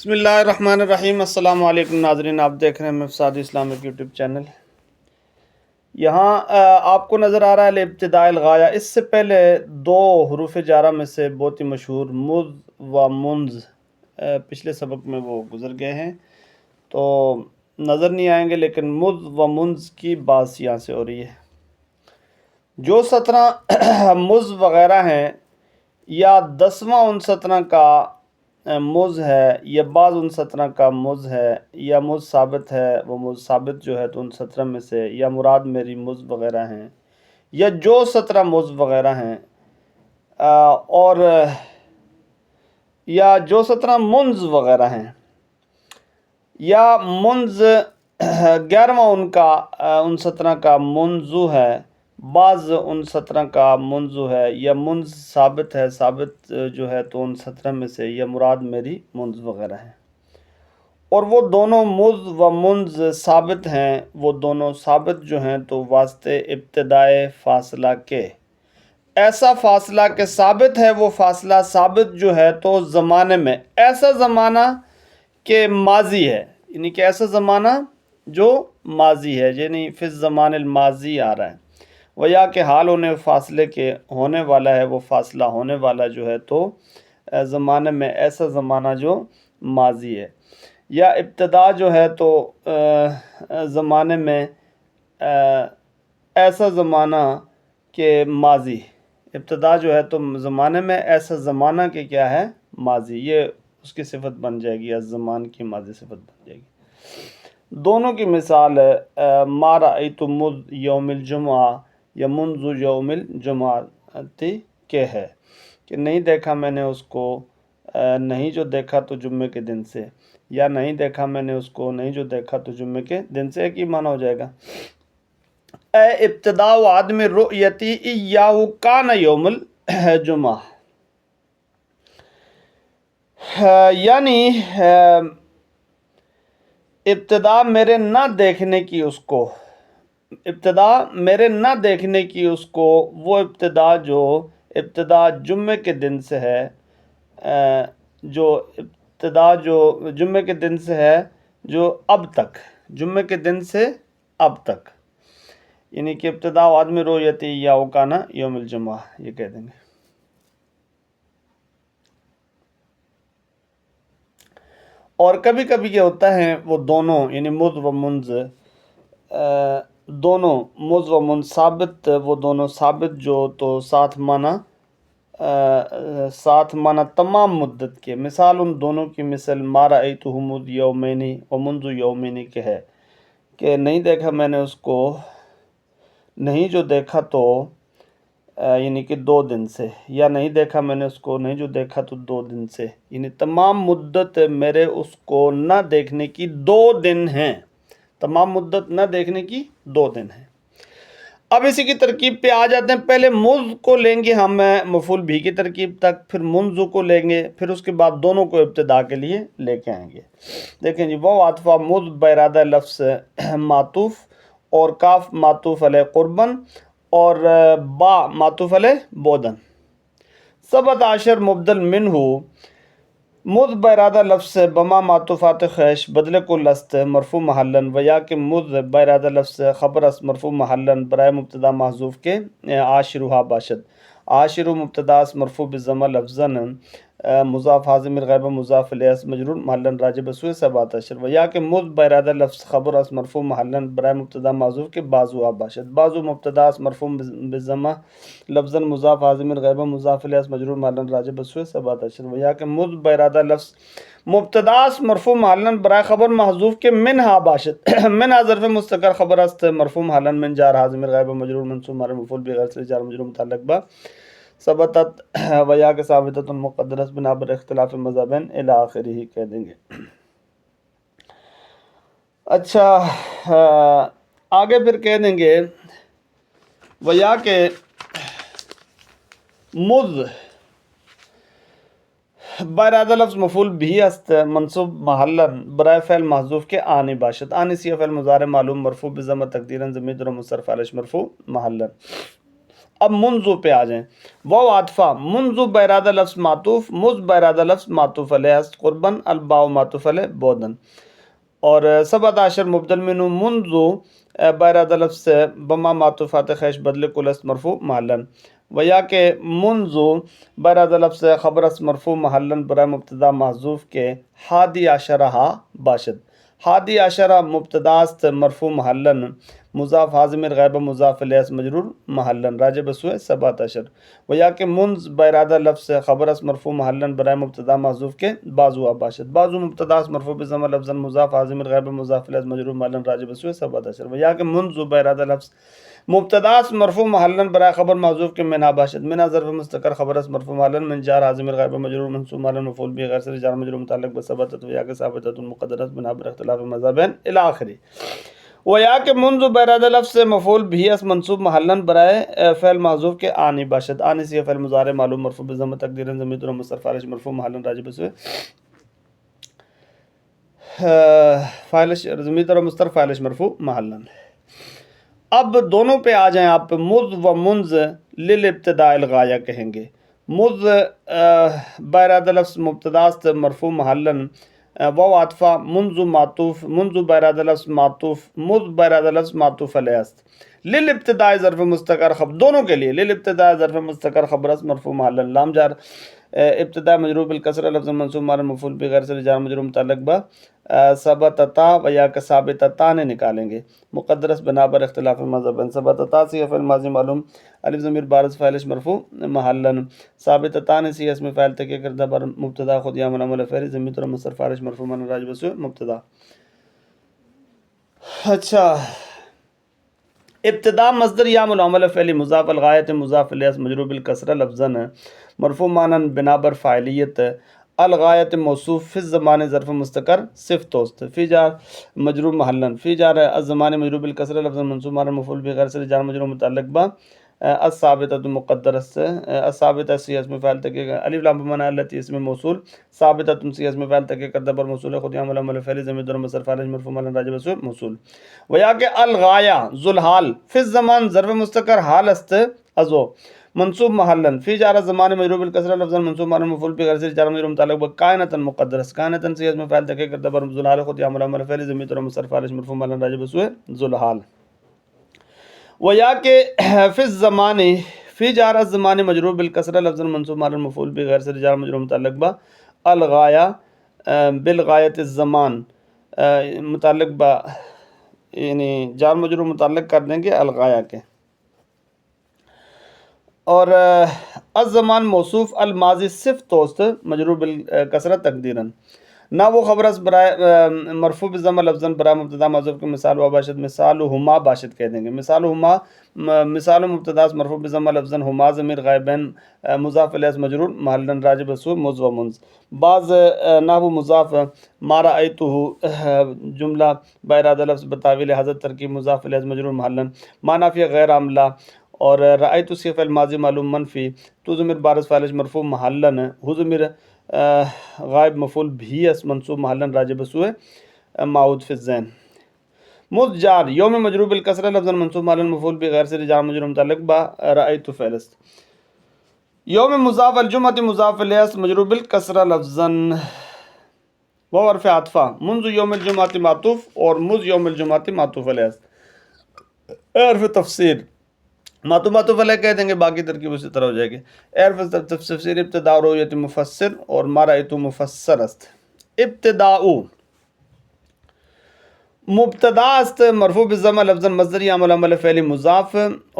بسم اللہ الرحمن الرحیم۔ السلام علیکم ناظرین، آپ دیکھ رہے ہیں مفساد اسلامک یوٹیوب چینل۔ یہاں آپ کو نظر آ رہا ہے ابتداء الغایہ۔ اس سے پہلے دو حروف جارہ میں سے بہت ہی مشہور مذ و منز پچھلے سبق میں وہ گزر گئے ہیں تو نظر نہیں آئیں گے، لیکن مذ و منز کی بات یہاں سے ہو رہی ہے۔ جو 17 مذ وغیرہ ہیں یا 10واں ان 17 کا مز ہے یا بعض ان 17 کا مز ہے یا مز ثابت ہے، وہ مز ثابت جو ہے تو ان 17 میں سے، یا مراد میری مز وغیرہ ہیں، یا جو 17 مز وغیرہ ہیں اور یا جو 17 منز وغیرہ ہیں، یا منز 11واں ان کا ان 17 کا منزو ہے، بعض ان 17 کا منزو ہے، یا منز ثابت ہے، ثابت جو ہے تو ان 17 میں سے، یا مراد میری منز وغیرہ ہیں۔ اور وہ دونوں مز و منز ثابت ہیں، وہ دونوں ثابت جو ہیں تو واسطے ابتدائے فاصلہ کے، ایسا فاصلہ کہ ثابت ہے وہ فاصلہ ثابت جو ہے تو زمانے میں، ایسا زمانہ کہ ماضی ہے، یعنی کہ ایسا زمانہ جو ماضی ہے، یعنی فی الزمان الماضی آ رہا ہے، وہ یا کہ حال ہونے فاصلے کے ہونے والا ہے، وہ فاصلہ ہونے والا جو ہے تو زمانے میں، ایسا زمانہ جو ماضی ہے، یا ابتدا جو ہے تو زمانے میں ایسا زمانہ کہ ماضی، ابتدا جو ہے تو زمانے میں، ایسا زمانہ کہ کیا ہے ماضی، یہ اس کی صفت بن جائے گی، الزمان کی ماضی صفت بن جائے گی۔ دونوں کی مثال ہے ما رأیت مذ یوم الجمعہ یا منذ یوم الجمعہ کے ہے، کہ نہیں دیکھا میں نے اس کو، نہیں جو دیکھا تو جمعے کے دن سے، یا نہیں دیکھا میں نے اس کو، نہیں جو دیکھا تو جمعے کے دن سے، ایک ہی معنی ہو جائے گا۔ اے ابتداء و عدم رؤیتی ایاہ کان یوم الجمعہ، یعنی ابتدا میرے نہ دیکھنے کی اس کو، ابتدا میرے نہ دیکھنے کی اس کو، وہ ابتدا جو ابتدا جمعے کے دن سے ہے، جو ابتدا جو جمعے کے دن سے ہے، جو اب تک، جمعے کے دن سے اب تک، یعنی کہ ابتدا و عدم رؤیتی یا کان یوم الجمعہ، یہ کہہ دیں گے۔ اور کبھی کبھی کیا ہوتا ہے، وہ دونوں یعنی مذ و منز، دونوں مذ و منز ثابت، وہ دونوں ثابت جو تو ساتھ معنی تمام مدت کے، مثال ان دونوں کی مثل ما رأیتہ مذ یومین و منذ یومین کے ہے، کہ نہیں دیکھا میں نے اس کو، نہیں جو دیکھا تو یعنی کہ 2 دن سے، یا نہیں دیکھا میں نے اس کو، نہیں جو دیکھا تو 2 دن سے، یعنی تمام مدت میرے اس کو نہ دیکھنے کی 2 دن ہیں، تمام مدت نہ دیکھنے کی 2 دن ہیں۔ اب اسی کی ترکیب پہ آ جاتے ہیں۔ پہلے مذ کو لیں گے ہم مفعول بھی کی ترکیب تک، پھر منذ کو لیں گے، پھر اس کے بعد دونوں کو ابتدا کے لیے لے کے آئیں گے۔ دیکھیں جی، وہ عاطفہ مذ بارادہ لفظ معطوف، اور کاف معطوف علیہ قربن، اور با معطوف علیہ بودن۔ 17 مبدل منہ مذ بارادہ لفظ بما معطوفات خیش بدل کو لست مرفوع محلن، و یا کہ مذ بارادہ لفظ خبر اس مرفوع محلن برائے مبتدا محذوف کے عاشرها باشد، عاشر مبتدا اس مرفوع بالضمہ لفظاً مضاف حاضر غیبہ مضاف الیہ اس مجرور محلن راجع بسوء 17، و یا کہ مذ بارادہ لفظ خبر اس مرفوع محلن برائے مبتدا محذوف کے بعضها باشد، بعضو مبتدا اس مرفوع بالضمہ لفظاً مضاف حاضر غیبہ مضاف الیہ اس مجرور محلن راجع بسوء 17، و یا کہ مذ بارادہ لفظ مبتدا اس مرفوع محلن برائے خبر محذوف کے منہا باشد، منہا ظرف مستقر خبر است مرفوع محلن من جار حاضر غیبہ مجرور منصوب مر مفعول بغیر سے جار مجرور متعلق با ثبتت، و یا کہ ثابتۃ مقدرۃ بنا بر اختلاف مذہبین الی آخرہ کہہ دیں گے۔ اچھا، آگے پھر کہہ دیں گے و یا کہ مذ بارادہ لفظ مفعول بھی است منصوب محلن برائے فعل محذوف کے آنی باشد، آنی سی فعل مضارع معلوم مرفوع بضمہ تقدیرا ضمیر و مصرف علیہ مرفوع محلن، اب منذ پہ آ جائیں، واو عاطفہ، منذ برادہ لفظ معطوف، مذ برادہ لفظ معطوف علیہ است قربن، الباء معطوف علیہ بودن، اور سبعۃ عشر مبدل منہ منذ برادہ لفظ سے بما معطوفات خیش بدل کل است مرفوع محلن، ویا کہ منذ برادہ لفظ سے خبر است مرفوع محلن برائے مبتدا محذوف کے حادی عشرہ باشد، حادی عشرہ مبتدا است مرفوع محلن، مضاف حاضمر غیبہ مضاف الیہ است مجرور محلن، راجع بسوئے سبعۃ عشر، ویا کہ منذ برادہ لفظ سے خبر است مرفوع محلن برائے مبتدا محذوف کے بازو باشد، بازو مبتدا است مرفوع بضمہ لفظا مضاف حاضمر غیبہ مضاف الیہ است مجرور محلن، راجع بسوئے سبعۃ عشر، ویا کہ منذ برادہ لفظ مبتدا است مرفوع محلن برائے خبر محذوف کے منہا باشد، منہا ظرف مستقر خبر است مرفوع محلن، من جار حاضمر غیبہ مجرور منصوب محلن مفعول به غیر صریح جار مجرور متعلق بثبتت، ویا کہ ثابتۃ مقدرۃ بنا بر اختلاف مذہبین الی آخری، ویا کہ منذ برادہ لفظ سے مفعول بھی اس منصوب محلن برائے فعل محذوف کے آنی باشد، آنی سی فعل مضارع معلوم مرفوع بضمہ تقدیرا ضمیر و مصدر فاعل مرفوع محلن راجع بسوئے فاعل ضمیر و مصدر فاعل مرفوع محلن۔ اب دونوں پہ آ جائیں آپ، مذ و منذ للابتداء الغایہ کہیں گے، مذ برادہ لفظ مبتدا است مرفوع محلن، واو عاطفہ، منذ معطوف، منذ برادہ لفظ معطوف، مذ برادہ لفظ معطوف علیہ است، للابتداء ظرف مستقر خبر، دونوں کے لیے للابتداء ظرف مستقر خبر است مرفوع محلن، لام جار ابتداء مجرور بالکسرہ لفظ منصوب محل مفعول به غیر صریح جار مجرور متعلق با ثبتتا و یا کہ ثابتتا نے نکالیں گے، مقدرس بنا پر اختلاف مذہب، ثبتتا سی فعل ماضی معلوم الف ضمیر بارز فاعل مرفوع محلن، ثابتتا نے سی اسم فاعل تکیہ کردہ بر مبتدا خود یا منعمل فعل ضمیر اور مصدر فاعل مرفوع من راجع بسوء مبتدا۔ اچھا، ابتدا مصدر یا منعمل فعلی مضاف الغایت مضاف الیہ مجرور بالکسرہ لفظا مرفوع معنی بنا بر فاعلیت، الغایت موصوف فی الزمان ظرف مستقر صف توست، فی جار مجرور محلن، فی جار الزمان مجرور بالکسرہ لفظا منصوب معنی مفعول به غیر صریح جار مجرور متعلق با الثابتۃ مقدرس، الثابتہ سی اسم فاعل تکیہ الف لام بمعنی التی اسم موصول، ثابتۃ سی اسم فاعل تکیہ کردہ بر موصول خود یا منعمل فعل ضمیر اور مصدر فاعل مرفوع محل راجع بسوء موصول، ویا کہ الغایہ ذو الحال فی الزمان ظرف مستقر حال است ازو منصوب محلن، فی جار الزمان مجرور بالکسرہ لفظا منصوب معنی مفعول به غیر صریح جار مجرور متعلق با کائنۃ مقدرس، کائنۃ سی اسم فاعل تکیہ کردہ بر ذو الحال خود یا منعمل فعل ضمیر اور مصدر فاعل مرفوع محل راجع بسوء ذو الحال، ویا کہ فی الزمان فی جار الزمان مجرور بالکسرہ لفظا منصوب معنی مفعول به غیر صریح جار مجرور متعلق با الغایہ بالغایت الزمان متعلق با یعنی جار مجرور متعلق کر دیں گے الغایہ کے، اور الزمان موصوف الماضی صف توست مجرور بالکسرہ تقدیرا، نہ وہ خبر است برائے مرفوع بضمہ لفظا برائے مبتدا محذوف کے مثال و باشد، مثالہما باشد کہہ دیں گے، مثالہما مثال مبتدا است مرفوع بضمہ لفظا ہما ضمیر غائبین مضاف الیہ مجرور محلن راجع بسوء مذ و منذ، بعض نحو مضاف ما رأیتہ جملہ بارادہ لفظ بتاویل حضرت ترکیب مضاف الیہ مجرور محلن، ما نافیہ غیر عاملہ، اور رأیت سی فعل ماضی معلوم منفی، تو ضمیر بارز فاعل مرفوع محلن، ہو ضمیر غائب مفعول بھی اس منصوب محلن راجع بسوء معود فی الذہن، مذ جار یوم مجرور بالکسرہ لفظا منصوب محلن مفعول به غیر صریح جار مجرور متعلق با رأیت فعل است، یوم مضاف الجمعۃ مضاف الیہ مجرور بالکسرہ لفظا و حرف عطفہ، منذ یوم الجمعۃ معطوف اور مذ یوم الجمعۃ معطوف علیہ، حرف تفسیر معطوف علیہ کہہ دیں گے، باقی ترکیب اسی طرح ہو جائے گی، حرف تفسیر ابتداء رؤیت مفسر اور ما رأیت مفسر است، ابتداء مبتدا است مرفوع بالضمہ لفظا مصدر یا منعمل فعلی مضاف،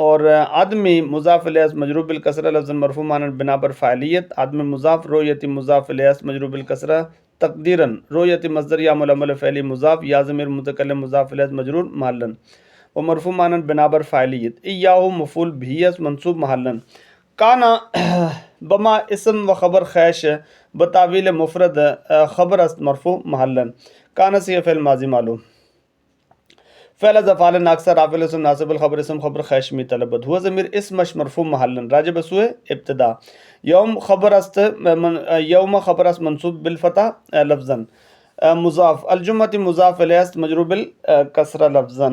اور عدمی مضاف الیہ مجرور بالکسرہ لفظا مرفوع معنی بنا پر فاعلیت، عدم مضاف رؤیت مضاف الیہ مجرور بالکسرہ تقدیرا رؤیت مصدر یا منعمل فعلی مضاف یا ضمیر متکلم مضاف الیہ مجرور محلن و مرفوع معنی بنا پر فاعلیت، ایاہ مفعول بھی منصوب محلن، کانا بما اسم و خبر خیش بتاویل مفرد خبر است مرفوع محلن، کانا سی فعل ماضی معلوم، فعل افعال ناقصہ رافع الاسم ناصب الخبر اسم خبر خیش می طلبت، ہوا ضمیر اسمش مرفوع محلن راجع بسوء ابتدا، یوم خبر است یوم خبر است منصوب بالفتح لفظا مضاف، الجمعۃ مضاف الیہ مجرور بالکسرہ لفظا،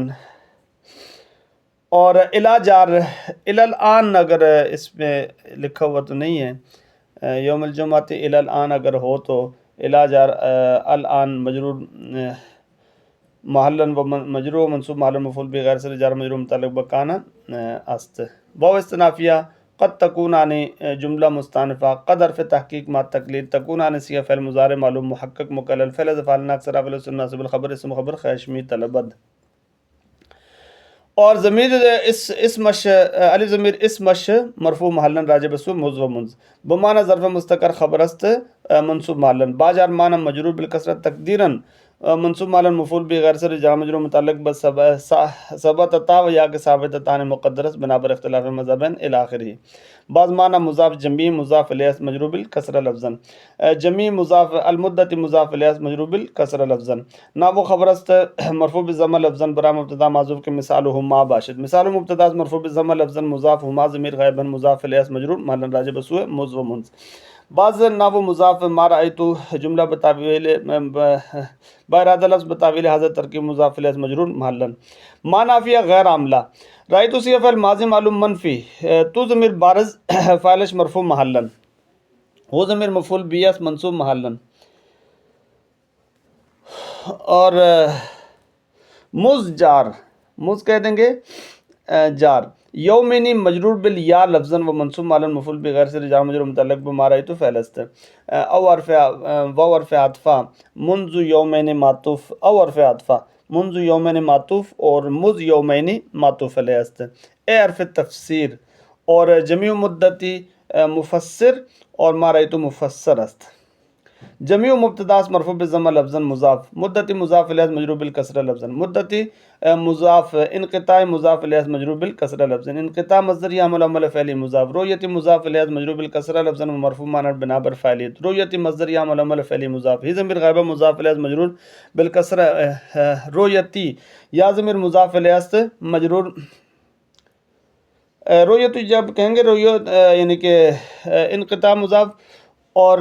اور الا جار الان اگر اس میں لکھا ہوا تو نہیں ہے، یوم الجمعۃ الان اگر ہو تو الا جار الان مجرور محلن و مجرور و منصوب محل مفعول بغیر سے جار مجرور متعلق بکانا است. واو استنافیہ قد تکون آنے جملہ مستانفہ، قد حرف تحقیق مع تقلید، تکون آنے صیغہ فعل مضارع معلوم محقق مکلل، فعل افعال ناقص رافع الاسم ناصب الخبر اسم خبر خیشمی طلبد. اور ضمیر اسمش الف ضمیر اسمش مرفوع محلن راجع بسو موضوع و منز بمعنی ظرف مستقر خبر است منصوب محلن باجار معنی مجرور بالکسرت تقدیرا منصوب محلن مفعول بغیر سے جار مجرور متعلق بس ثبت تا و یا کہ ثابت تان مقدرس بنا پر اختلاف مذہبین الی آخرہ. بعض معنی مضاف جمعی مضاف الیہ مجرور بالکسرہ لفظا، جمعی مضاف المدت مضاف الیہ مجرور بالکسرہ لفظا. نحو خبر است مرفوع بالضمہ لفظا برا مبتدا معذوف کے مثال ہما باشد، مثال مبتدا مرفوع بالضمہ لفظا مضاف ہما ضمیر غائبا مضاف الیہ مجرور محلا راجع بسوء موض و منز. بعض نحو مضاف ما رأیتو جملہ بتاویل بارادہ لفظ بتاویل حاضر ترکیب مضاف الیہ مجرور محلا. ما نافیہ غیر عاملہ رأیتو صیغہ فعل ماضی معلوم منفی، تو ضمیر بارز فاعلش مرفوع محلا، وہ ضمیر مفعول بیس منصوب محلا. اور مز جار مز کہہ دیں گے جار، یومینی مجرور بالیا لفظا و منصوب مالن مفعول بغیر سے جار مجرور متعلق بما رأیتو فعل است. او حرف عطفہ منذ یومین معطوف، او حرف عطفہ منذ یومین معطوف اور مذ یومین معطوف علیہ است. اے حرف تفسیر اور جمیع مدتی مفسر اور ما رأیتو مفسر است. جمیع مبتداس مرفوع بالضمہ لفظا مضاف، مدتی مضاف الیہ مجرور بالکسرہ لفظا، مدتی مضاف، انقطاع مضاف الیہ مجرور بالکسرہ لفظا، انقطاع مصدر یعمل عمل فعلی مضاف، رؤیت مضاف الیہ مجرور بالکسرہ لفظا و مرفوع معنی بنا بر فاعلیت، رؤیت مصدر یعمل عمل فعلی مضاف، ہی ضمیر غائبہ مضاف الیہ مجرور بالکسرہ رؤیتی، یا ضمیر مضاف الیہ مجرور رؤیت جب کہیں گے رؤیت یعنی کہ انقطاع مضاف اور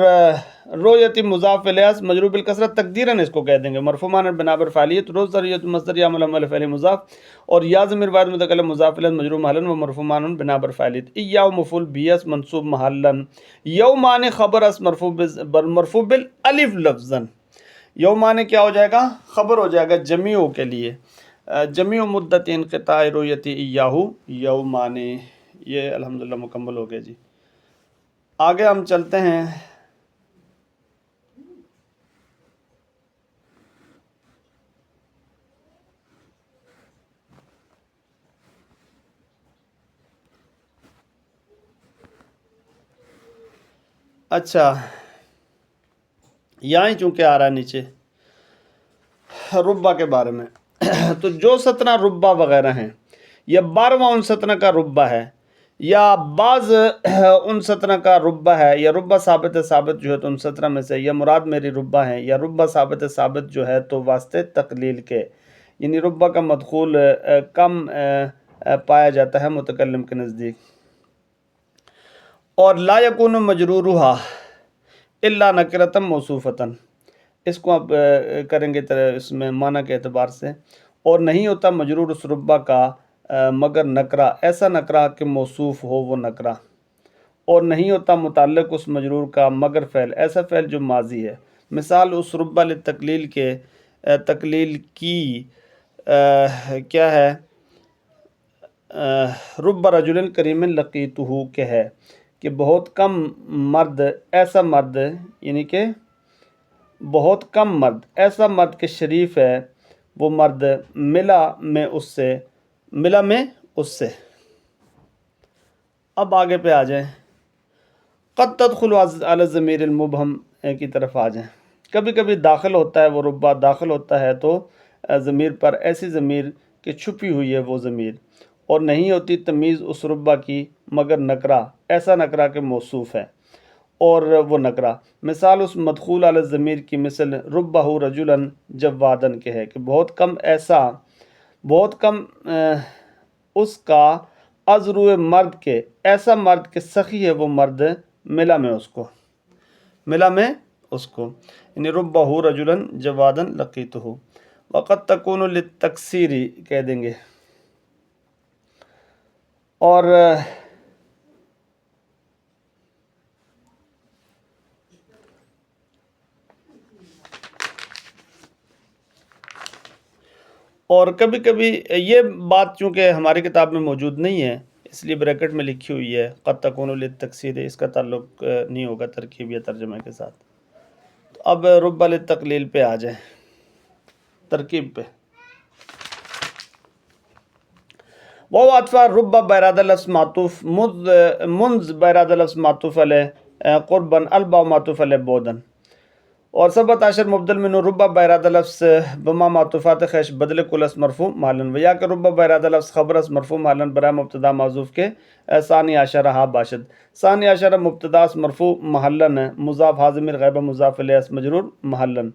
رؤیت مضاف الیہ مجرور بالکسرہ تقدیراً اس کو کہہ دیں گے مرفوع معنی بنا بر فاعلیت، رؤیت مصدر یعمل عمل فعل مضاف اور یا ضمیر واحد متکلم مضاف الیہ مجرور محلا و مرفوع معنی بنا بر فاعلیت. ایاہ مفعول بیس منصوب محلا، یوم معنی خبر اس مرفوع بالالف لفظا. یوم معنی کیا ہو جائے گا؟ خبر ہو جائے گا جمیع کے لیے، جمیع مدت انقطاع رؤیت ایاہ یوم معنی. یہ الحمدللہ مکمل ہو گیا جی. آگے ہم چلتے ہیں. اچھا یہاں ہی چونکہ آ رہا ہے نیچے ربع کے بارے میں تو جو ستنہ ربع وغیرہ ہیں یا 12واں ان ستنہ کا ربع ہے یا بعض ان ستنہ کا ربع ہے یا ربع ثابت ثابت جو ہے تو ان ستنہ میں سے یا مراد میری ربع ہے یا ربع ثابت ثابت جو ہے تو واسطے تقلیل کے، یعنی ربع کا مدخول کم پایا جاتا ہے متکلم کے نزدیک. اور لا یکون مجرورھا الا نکرۃ موصوفۃ، اس کو آپ کریں گے اس میں معنی کے اعتبار سے، اور نہیں ہوتا مجرور اس ربع کا مگر نکرہ، ایسا نکرہ کہ موصوف ہو وہ نکرہ، اور نہیں ہوتا متعلق اس مجرور کا مگر فعل، ایسا فعل جو ماضی ہے. مثال اس ربع للتقلیل کے تقلیل کی کیا ہے؟ رب رجل کریم لقیتہ کے ہے کہ بہت کم مرد، ایسا مرد یعنی کہ بہت کم مرد، ایسا مرد کہ شریف ہے وہ مرد ملا میں اس سے. اب آگے پہ آ جائیں، قد تدخل علی الضمیر المبہم کی طرف آ جائیں. کبھی کبھی داخل ہوتا ہے وہ ربع، داخل ہوتا ہے تو ضمیر پر، ایسی ضمیر کہ چھپی ہوئی ہے وہ ضمیر، اور نہیں ہوتی تمیز اس ربع کی مگر نکرہ، ایسا نکرہ کہ موصوف ہے اور وہ نکرہ. مثال اس مدخول علی الضمیر کی مثل ربہ رجلا جوادا کے ہے کہ بہت کم اس کا ازرو مرد کے، ایسا مرد کہ سخی ہے وہ مرد ملا میں اس کو یعنی ربہ رجلا جوادا لقیتہ. وقد تکون للتکسیر کہہ دیں گے، اور کبھی کبھی یہ بات چونکہ ہماری کتاب میں موجود نہیں ہے اس لیے بریکٹ میں لکھی ہوئی ہے قد تکون للتکسیر، اس کا تعلق نہیں ہوگا ترکیب یا ترجمے کے ساتھ. تو اب رب للتقلیل پہ آ جائیں، ترکیب پہ. وہ عطفہ رب بیراد لفظ معطوف منز بیراد لفظ معطوف علیہ قربن البا معطوف علیہ بودن. اور سبت عشر مبدل من ربا بیراد لفظ بما معطوفات خیش بدل کل اس مرفوع مالن و یا کہ ربا بیراد لفظ خبر اس مرفوع مالن برائے مبتدا معذوف کے ثانی عشرہ ہا باشد. ثانی عشرہ مبتدا اس مرفوع محلن مضاف حاضمیر غیبہ مضاف الیہ اس مجرور محلن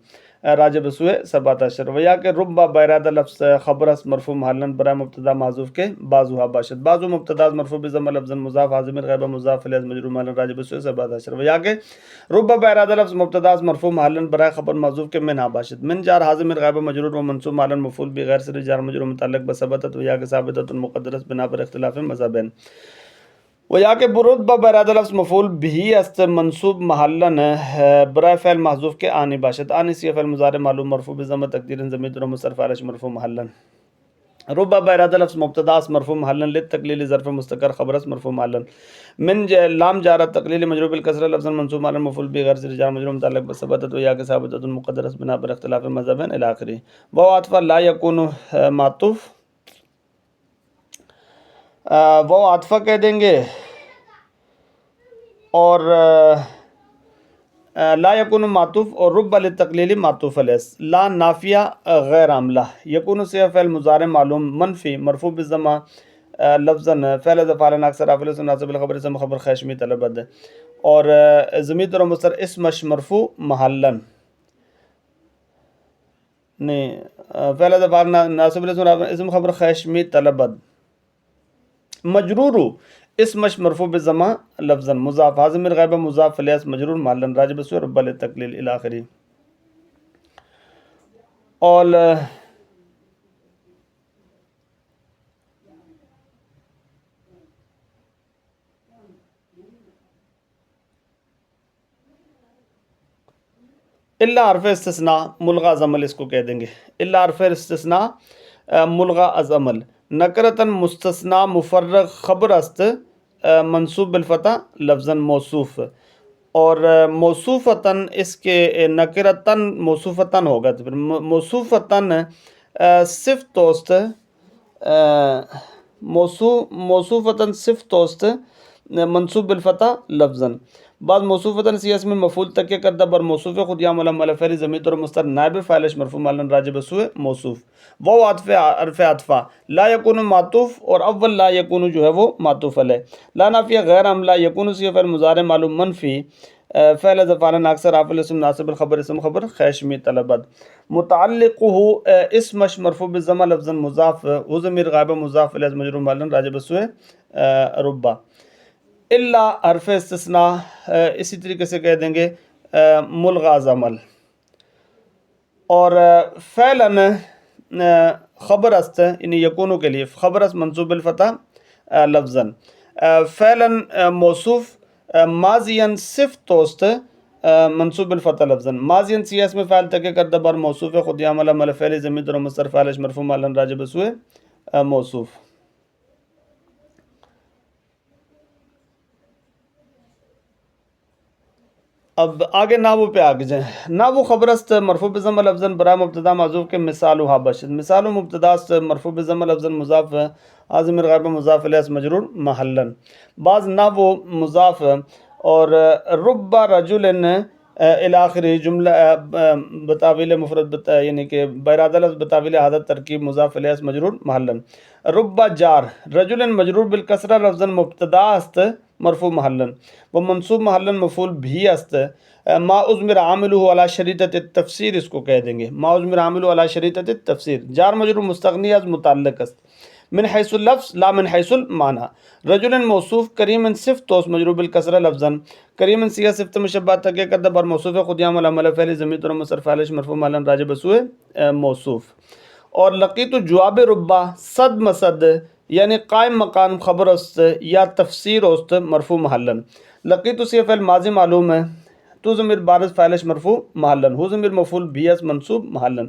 راجب سوئے سبات عشر و یا کہ ربا بیراد لفظ خبر اس مرفوع محلن برائے مبتدا معذوف کے بازو ہا باشد. بازو مبتدا مرفوع بضم لفظ مضاف حاضمیر غیبہ مضاف الیہ اس مجرور محلن راجب سوئے سبات عشر و یا کہ ربا بیراد لفظ مبتدا مرفوع محلن برائے خبر معذوف کے من ہا باشد. من جار حاضمیر غیبہ مجرور و منصوب محلن مفعول بغیر سر جار مجرور متعلق بثبتت و یا کہ ثابتۃ مقدرۃ بنا پر اختلاف مذہبین و یا کہ برتبہ بیراد لفظ مفعول بھی است منصوب محلن برائے فعل محذوف کے آنی باشد. آنی سی فعل مضارع معلوم مرفوع بضم تقدیر ضمیر مصرف علیہ مرفوع محلن. ربا بیراد لفظ مبتدا مرفوع محلن للتقلیل ظرف مستقر خبر مرفوع محلن. من لام جار تقلیل مجرور بالکسرہ لفظ منصوب محلن مفعول بغیر سر جار مجرور متعلق بثبتت و یا کہ ثابتۃ مقدرۃ بنا پر اختلاف مذہبین الی آخری. وہ عطف لا یکون معطوف، وہ عطفہ کہہ دیں گے، اور لا یکون معطوف اور رب للتقلیل معطوف علیہ. لا نافیہ غیر عاملہ. یکون سے فعل مضارع معلوم منفی مرفوع بالضمہ لفظاً فعل افعال اکثر افعال مناسب الخبر اسم خبر خیشمی طلبد. اور ضمیر و مصدر اسمش مرفوع محلن نہیں فعل افعال ناصب اسم خبر خیشمی طلبد مجرور اسمش مرفوع بالضمہ لفظاً مضاف حاضمیر غیبہ مضاف الیہ مجرور محلن راجب سوء رب للتقلیل الی آخری. اور الا حرف استثناء ملغا از عمل اس کو کہہ دیں گے. الا حرف استثناء ملغا از عمل نکرتاً مستثنیٰ مفرغ خبر است منصوب بالفتح لفظاً موصوف. اور موصوفتاً اس کے نکرتاً موصوفتاً ہوگا تو پھر موصوفتاً صفت توست موصوفتاً صفت توست منصوب بالفتح لفظاً. بعض موصوفتاً سی اسم مفعول تکیہ کردہ بر موصوف خود یا ملم فعل ضمیر اور مستتر نائب فاعلش مرفوع معلن راجب سوء موصوف. وہ عطف حرف عطفہ لا یکون معطوف اور اول لا یکون جو ہے وہ معطوف علیہ. لا نافیہ غیر عاملہ یکون سی فعل مضارع معلوم منفی فعل افعال اکثر حافظ اسم ناصب الخبر اسم خبر خیشمی طلبد. متعلقہ اسمش مرفوع بالضمہ لفظاً مضاف و ضمیر غائبہ مضاف الیہ مجرور معلن راجب سوء ربا. الا حرف استثناء اسی طریقے سے کہہ دیں گے ملغا از عمل. اور فعلاً خبر است یعنی یکونو کے لیے خبر است منصوب الفتح لفظاً. فعلاً موصوف ماضیاً صفت توست منصوب الفتح لفظاً. ماضیاً سی اسم فعل تکیہ کردہ بر موصوف خود یا عمل فعل ضمیر اور مصدر فاعلش مرفوع معلن راجب سوء موصوف. اب آگے ناوو پہ آگے جائیں. ناوو خبر است مرفوع بضم لفظاً برائے مبتدا معذوف کے مثال ہا باشد. مثال مبتدا است مرفوع بضم لفظاً مضاف حاضمیر غائبہ مضاف الیہ مجرور محلن. بعض ناوو مضاف اور رب رجل الی آخری جملہ بتاویل مفرد یعنی کہ بیراد لفظ بتاویل حادث ترکیب مضاف الیہ مجرور محلن. رب جار رجل مجرور بالکسرہ لفظاً مبتدا است مرفوع محلن و منصوب محلن مفعول بھی است. ما اضمر عاملہ علی شریطۃ التفسیر اس کو کہہ دیں گے. ما اضمر عاملہ علی شریطۃ التفسیر جار مجرور مستغنی از متعلق است. من حیث اللفظ لا من حیث المعنى. رجل موصوف کریم صفت توس مجرور بالکسرہ لفظاً. کریم سیغہ صفت مشبہ تکیہ کردہ بر موصوف خود یا عمل فعل ضمیر اور مصدر فاعلش مرفوع معلن راجب سوء موصوف. اور لقیت جواب ربا صد مسد یعنی قائم مقام خبر است یا تفسیر است مرفوع محلن. لقیت سی فعل ماضی معلوم ہے، تو ضمیر بارز فاعلش مرفوع محلن، ہو ضمیر مفعول بھی اس منصوب محلن.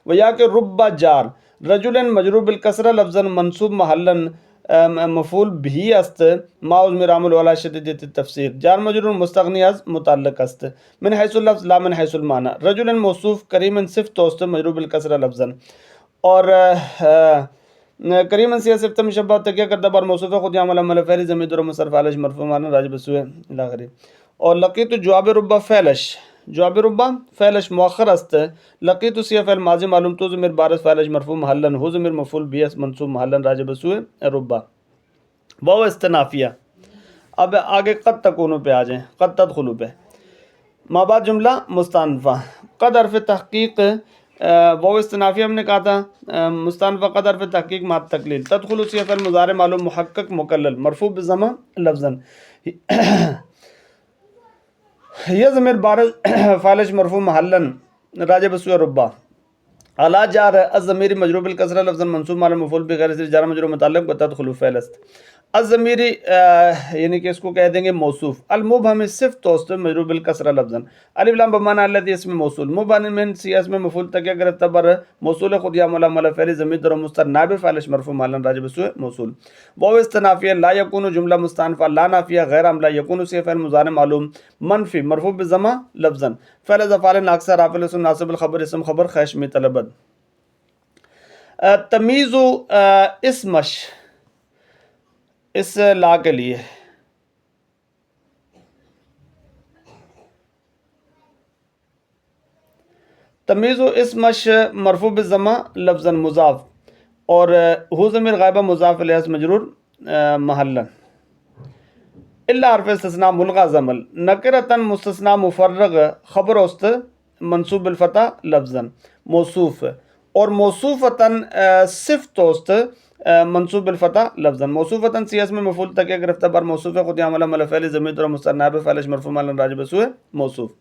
و یا کہ رب جار رجلن مجرور بالکسرہ لفظا منصوب محلن مفعول بھی است ما ضمیر عامل ولا شدید تفسیر، جار مجرور مستغنی از متعلق است. من حیث اللفظ لا من حیث المعنی. رجلن موصوف کریمن صفت توست مجرور بالکسرہ لفظا، اور کریمن سی صفت مشبہ تکیہ کردہ بار موصوف خود عمل عمل فعلی ضمیر اور مصرف علیہ مرفوع معنی راجع بسوء الاخری. اور لقیت جواب ربہ فعلش، جواب ربہ فعلش مؤخر است. لقیت سی فعل ماضی معلوم تو ضمیر بارز فعلش مرفوع محلن، ہو ضمیر مفعول بھی اس منصوب محلن راجع بسوء ربہ. واو استنافیہ. اب آگے قد تکونو پہ آ جائیں، قد تدخلو پہ. ما بعد جملہ مستانفہ. قد حرف تحقیق، واو استنافیہ ہم نے کہا تھا مستانفہ قد حرف تحقیق مع تقلیل. تدخلو سی فعل مضارع معلوم محقق مکلل مرفوع بالضمہ لفظا. یہ ضمیر بارز فاعلش مرفوع محلن راجع بسوء ربہ. اعلی جار الضمیر مجرور بالکسرہ لفظا منصوب معلوم مفعول بغیر اسم جار مجرور متعلق بتدخلو فعل است. الضمیری یعنی کہ اس کو کہہ دیں گے موصوف. المبہم صفت توست مجرور بالکسرہ لفظا. الف لام بمعنی الذی اسم موصول. مبہم من سی اسم مفعول تکیہ گرفتہ بر موصول خود یا عمل عمل فعلی ضمیر در مستتر نائب فاعلش مرفوع محلن راجع بسوء موصول. واو استنافیہ لا یکون جملہ مستانفہ لا نافیہ غیر عاملہ. یکون سی فعل مضارع معلوم منفی مرفوع بالضمہ لفظا. فعل افعال ناقصہ رافع الاسم ناصب الخبر اسم خبر خشمی طلبت. تمیز اسمش اس لا کے لیے تمیز اسمش مرفوع بالضمہ لفظا مضاف، اور ہو ضمیر غائبہ مضاف الیہ مجرور محلا. الا حرف استثناء ملغا زمل. نکرتن مستثناء مفرغ خبر است منصوب بالفتح لفظا موصوف، اور موصوفتن صفت توست منصوب بالفتح لفظا. موصوفتن سی اسم مفعول تکیہ گرفتہ بر موصوف خود عمل عمل فعل ضمیر در مستتر نائب فاعلش مرفوع محلن راجع بسوء موصوف.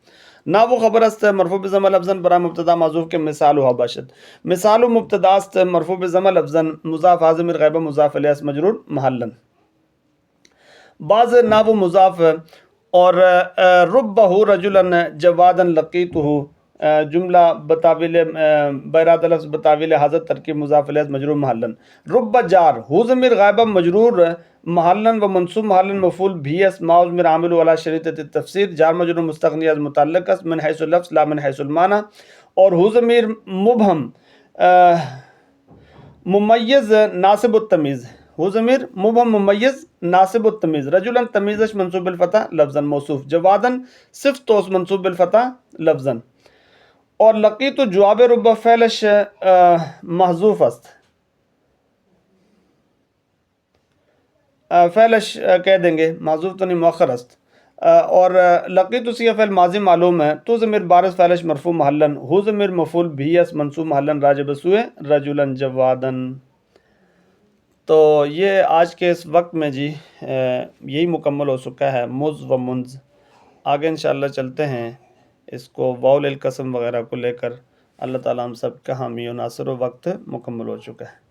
نا وہ خبر است مرفوع بضمہ لفظا برای مبتدا معذوف کے مثال ہوا باشد. مثال مبتدا است مرفوع بضمہ لفظا مضاف ضمیر غائبہ مضاف الیہ مجرور محلن. بعض ناو مضاف اور ربہ رجلا جوادا لقیتہ جملہ بتاویل بیراد لفظ بتاویل حاضر ترکیب مضاف الیہ مجرور محلن. رب جار ہو ضمیر غائبہ مجرور محلن و منصوب محلن مفعول بھی اس ما ضمیر عامل ولا شریط التفسیر جار مجرور مستغنی از متعلق است من حیث اللفظ لا من حیث المعنی. اور ہو ضمیر مبہم ممیز ناصب التمیز، ہو ضمیر مبہم ممیز ناصب التمیز. رجلا تمیزش منصوب بالفتح لفظا موصوف. جوادن صفت توس منصوب بالفتح لفظا. اور لقیت جواب ربہ فعلش محذوف است، فعلش کہہ دیں گے محذوف تو نہیں مؤخر است. اور لقیت سی فعل ماضی معلوم ہے تو ضمیر بارز فعلش مرفوع محلن، ہو ضمیر مفعول بھی اس منصوب محلن راجع بسوء رجلا جوادن. تو یہ آج کے اس وقت میں جی یہی مکمل ہو چکا ہے مز و منز. آگے انشاءاللہ چلتے ہیں اس کو واو القسم وغیرہ کو لے کر. اللہ تعالیٰ ہم سب کا حامی و ناصر و وقت مکمل ہو چکا ہے.